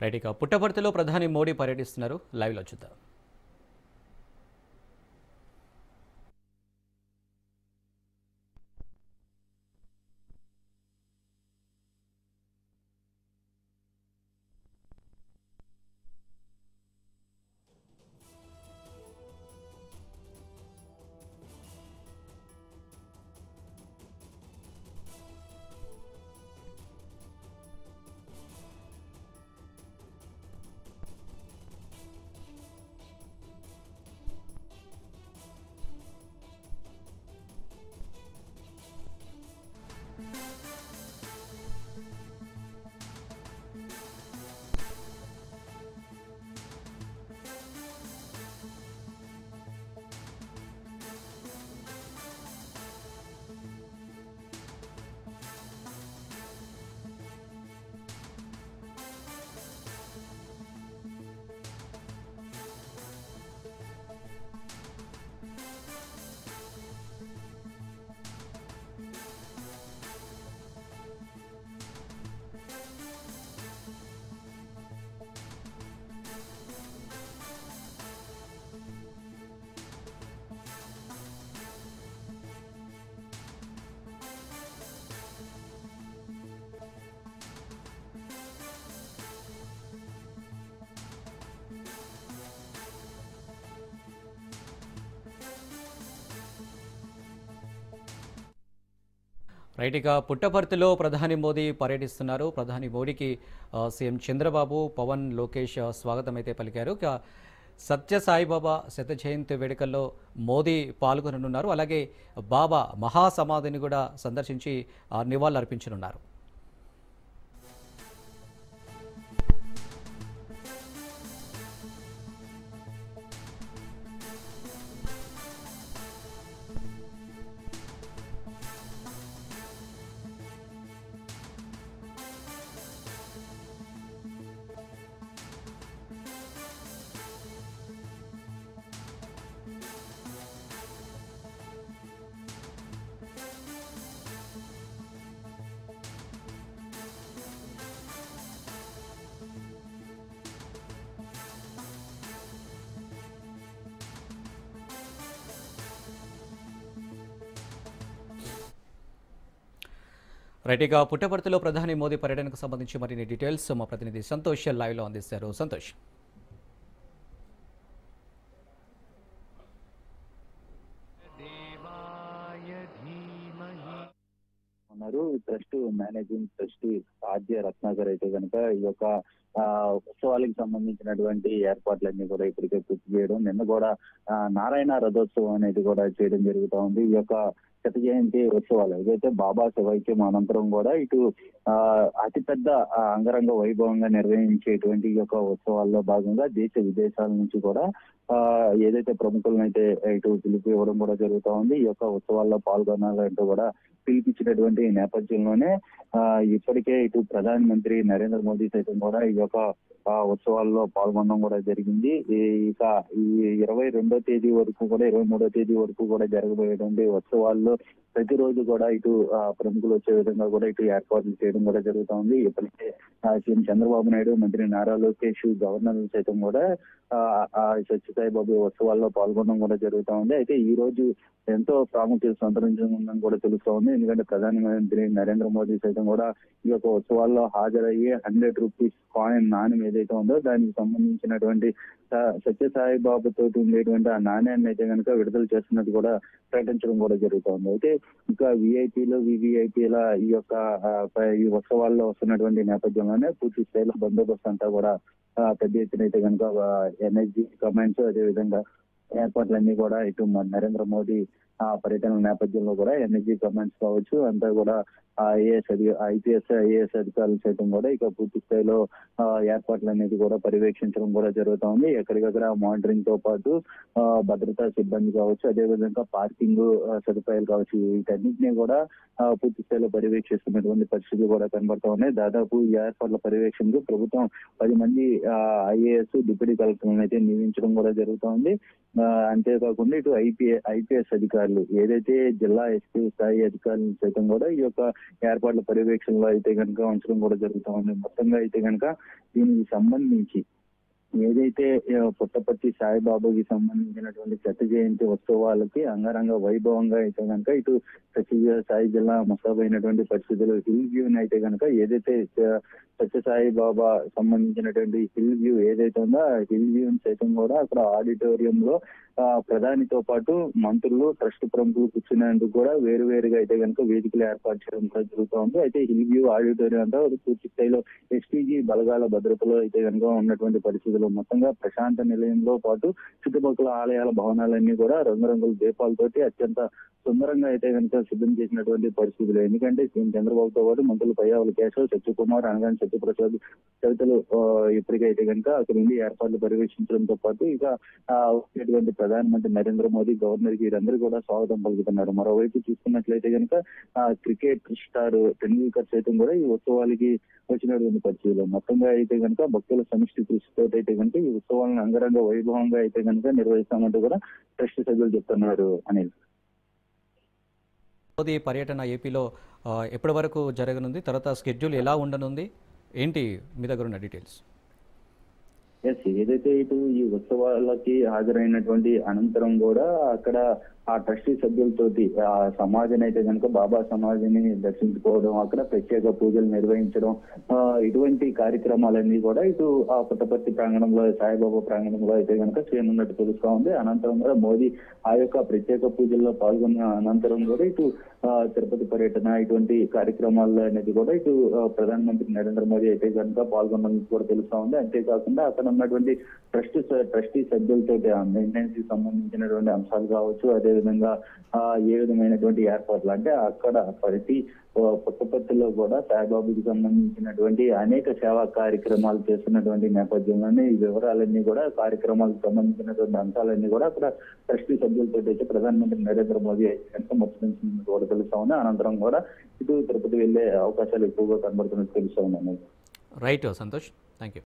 Right, ఇక పుట్టపర్తిలో ప్రధాని మోడీ పర్యటిస్తున్నారు. లైవ్లో చూద్దాం. రైట్, ఇక పుట్టపర్తిలో ప్రధాని మోదీ పర్యటిస్తున్నారు. ప్రధాని మోడీకి సీఎం చంద్రబాబు, పవన్, లోకేష్ స్వాగతం అయితే పలికారు. ఇక సత్యసాయిబాబా శత జయంతి వేడుకల్లో మోదీ పాల్గొననున్నారు. అలాగే బాబా మహాసమాధిని కూడా సందర్శించి నివాళులర్పించనున్నారు. రైట్, ఇక పుట్టపర్తిలో ప్రధాని మోదీ పర్యటనకు సంబంధించి మరిన్ని డీటెయిల్స్ మా ప్రతినిధి సంతోష్ లైవ్లో అందిస్తారు. సంతోష్. ఉన్నారు trust managing trustee RJ Ratnakar అయితే కనుక ఈ యొక్క ఉత్సవాలకు సంబంధించినటువంటి ఏర్పాట్లన్నీ కూడా ఇప్పటికే పూర్తి చేయడం, నిన్న కూడా నారాయణ రథోత్సవం అనేది కూడా చేయడం జరుగుతూ ఉంది. ఈ యొక్క శత జయంతి ఉత్సవాలు ఏదైతే బాబా శివైక్యం అనంతరం కూడా ఇటు అతిపెద్ద అంగరంగ వైభవంగా నిర్వహించేటువంటి ఈ యొక్క ఉత్సవాల్లో భాగంగా దేశ విదేశాల నుంచి కూడా ఏదైతే ప్రముఖులను అయితే ఇటు పిలుపు ఇవ్వడం కూడా జరుగుతూ ఉంది. ఈ యొక్క ఉత్సవాల్లో పాల్గొనాలంటూ కూడా పిలిపించినటువంటి నేపథ్యంలోనే ఇప్పటికే ఇటు ప్రధానమంత్రి నరేంద్ర మోదీ సైతం కూడా ఈ యొక్క ఉత్సవాల్లో పాల్గొనడం కూడా జరిగింది. ఇక ఈ 22వ తేదీ వరకు కూడా 23వ తేదీ వరకు కూడా జరగబోయేటువంటి ఉత్సవాల్లో ప్రతిరోజు కూడా ఇటు ప్రముఖులు వచ్చే విధంగా కూడా ఇటు ఏర్పాట్లు చేయడం కూడా జరుగుతూ ఉంది. ఇప్పటికే సీఎం చంద్రబాబు నాయుడు, మంత్రి నారా లోకేష్, గవర్నర్ సైతం కూడా సత్యసాయిబాబు ఉత్సవాల్లో పాల్గొనడం కూడా జరుగుతూ ఉంది. అయితే ఈ రోజు ఎంతో ప్రాముఖ్యత సంతరించుకుందని కూడా తెలుస్తూ ఉంది. ఎందుకంటే ప్రధానమంత్రి నరేంద్ర మోదీ సైతం కూడా ఈ యొక్క ఉత్సవాల్లో హాజరయ్యి 100 రూపీస్ కాయిన్ నాణ్యం ఏదైతే ఉందో దానికి సంబంధించినటువంటి సత్యసాయిబాబు తోటి ఉండేటువంటి ఆ నాణ్యాన్ని అయితే కనుక విడుదల చేస్తున్నట్టు కూడా ప్రకటించడం కూడా జరుగుతుంది. అయితే ఇంకా విఐపీలు, వివిఐపీల ఈ యొక్క ఈ ఉత్సవాల్లో వస్తున్నటువంటి నేపథ్యంలోనే పూర్తి స్థాయిలో బందోబస్తు అంతా కూడా పెద్ద ఎత్తున అయితే కనుక ఎన్ఎస్జీ కమాండ్స్ అదే విధంగా ఏర్పాట్లన్నీ కూడా ఇటు నరేంద్ర మోదీ పర్యటన నేపథ్యంలో కూడా ఎన్ఎస్జీ కమాండ్స్ కావచ్చు అంతా కూడా ఐఏఎస్ అధికారులు సైతం కూడా ఇక పూర్తి స్థాయిలో ఏర్పాట్లు అనేది కూడా పర్యవేక్షించడం కూడా జరుగుతూ ఉంది. ఎక్కడికక్కడ మానిటరింగ్ తో పాటు భద్రతా సిబ్బంది కావచ్చు, అదేవిధంగా పార్కింగ్ సదుపాయాలు కావచ్చు, వీటన్నింటినీ కూడా పూర్తి స్థాయిలో పర్యవేక్షిస్తున్నటువంటి పరిస్థితులు కూడా కనబడతా ఉన్నాయి. దాదాపు ఈ ఏర్పాట్ల పర్యవేక్షణకు ప్రభుత్వం 10 మంది ఐఏఎస్ డిప్యూటీ కలెక్టర్లను అయితే నియమించడం కూడా జరుగుతూ ఉంది. అంతేకాకుండా ఇటు ఐపీఎస్ అధికారులు అధికారులు ఏదైతే జిల్లా ఎస్పీ స్థాయి అధికారులు సైతం కూడా ఈ యొక్క ఏర్పాట్ల పర్యవేక్షణలో అయితే కనుక ఉంచడం కూడా జరుగుతూ ఉంది. మొత్తంగా అయితే కనుక దీనికి సంబంధించి ఏదైతే పుట్టపర్తి సాయిబాబాకి సంబంధించినటువంటి శత జయంతి ఉత్సవాలకి అంగరంగ వైభవంగా అయితే కనుక ఇటు సత్య సాయి జిల్లా ముస్తాబైనటువంటి పరిస్థితులు హిల్ వ్యూని అయితే కనుక ఏదైతే సత్య సాయి బాబా సంబంధించినటువంటి హిల్ వ్యూ ఏదైతే ఉందో ఆ హిల్ వ్యూ సైతం కూడా అక్కడ ఆడిటోరియంలో ప్రధానితో పాటు మంత్రులు ట్రస్ట్ ప్రముఖులు కూర్చునేందుకు కూడా వేరువేరుగా అయితే కనుక వేదికలు ఏర్పాటు చేయడం కూడా జరుగుతూ ఉంది. అయితే హిల్ వ్యూ ఆడిటోరియం అంతా పూర్తి స్థాయిలో ఎస్పీజీ బలగాల భద్రతలో అయితే కనుక ఉన్నటువంటి పరిస్థితులు మొత్తంగా ప్రశాంత నిలయంలో పాటు చుట్టుపక్కల ఆలయాల భవనాలన్నీ కూడా రంగురంగుల దీపాలతోటి అత్యంత సుందరంగా అయితే కనుక సిద్ధం చేసినటువంటి పరిస్థితులు. ఎందుకంటే సీఎం చంద్రబాబుతో పాటు మంత్రులు పయ్యావుల కేశవ్, సత్యకుమార్, అనగాని సత్యప్రసాద్ తదితరులు ఇప్పటికైతే కనుక అక్కడ నుండి ఏర్పాట్లు పర్యవేక్షించడంతో పాటు ఇక వచ్చేటువంటి ప్రధానమంత్రి నరేంద్ర మోదీ, గవర్నర్ కి వీరందరూ కూడా స్వాగతం పలుకుతున్నారు. మరోవైపు చూసుకున్నట్లయితే కనుక క్రికెట్ స్టార్ టెండూల్కర్ సైతం కూడా ఈ ఉత్సవాలకి వచ్చినటువంటి పరిస్థితులు. మొత్తంగా అయితే కనుక భక్తుల సమిష్టి కృషితో అయితే కనుక ఈ ఉత్సవాలను అంగరంగ వైభవంగా అయితే కనుక నిర్వహిస్తామంటూ కూడా ట్రస్ట్ సభ్యులు చెప్తున్నారు. అనిల్, మోదీ పర్యటన ఏపీలో ఎప్పటి వరకు జరగనుంది, తర్వాత స్కెడ్యూల్ ఎలా ఉండనుంది, ఏంటి మీ దగ్గర ఉన్న డీటెయిల్స్? ఏదైతే ఇటు ఈ ఉత్సవాలకి హాజరైనటువంటి అనంతరం కూడా అక్కడ ఆ ట్రస్టీ సభ్యులతోటి ఆ సమాధిని అయితే కనుక బాబా సమాధిని దర్శించుకోవడం, అక్కడ ప్రత్యేక పూజలు నిర్వహించడం, ఇటువంటి కార్యక్రమాలన్నీ కూడా ఇటు ఆ పుట్టపర్తి ప్రాంగణంలో సాయిబాబా ప్రాంగణంలో అయితే కనుక చేయనున్నట్టు తెలుస్తా ఉంది. అనంతరం కూడా మోదీ ఆ యొక్క ప్రత్యేక పూజల్లో పాల్గొన్న అనంతరం కూడా ఇటు తిరుపతి పర్యటన ఇటువంటి కార్యక్రమాల్లో అనేది కూడా ఇటు ప్రధానమంత్రి నరేంద్ర మోదీ అయితే కనుక పాల్గొన్నది కూడా తెలుస్తా ఉంది. అంతేకాకుండా అక్కడ ఉన్నటువంటి ట్రస్టీ సభ్యులతో మెయింటెనెన్స్ కి సంబంధించినటువంటి అంశాలు కావచ్చు, అదేవిధంగా ఏ విధమైనటువంటి ఏర్పాట్లు అంటే అక్కడ ప్రతి పుట్టపర్తిలో కూడా సాయిబాబాకి సంబంధించినటువంటి అనేక సేవా కార్యక్రమాలు చేస్తున్నటువంటి నేపథ్యంలోనే ఈ వివరాలన్నీ కూడా కార్యక్రమాలకు సంబంధించినటువంటి అంశాలన్నీ కూడా అక్కడ ట్రస్టీ సభ్యులతో అయితే ప్రధానమంత్రి నరేంద్ర మోదీ కనుక మొత్తం కూడా తెలుస్తా ఉంది. అనంతరం కూడా ఇటు తిరుపతి వెళ్లే అవకాశాలు ఎక్కువగా కనబడుతున్నట్టు తెలుస్తా ఉన్నాయి. Right Santosh, thank you.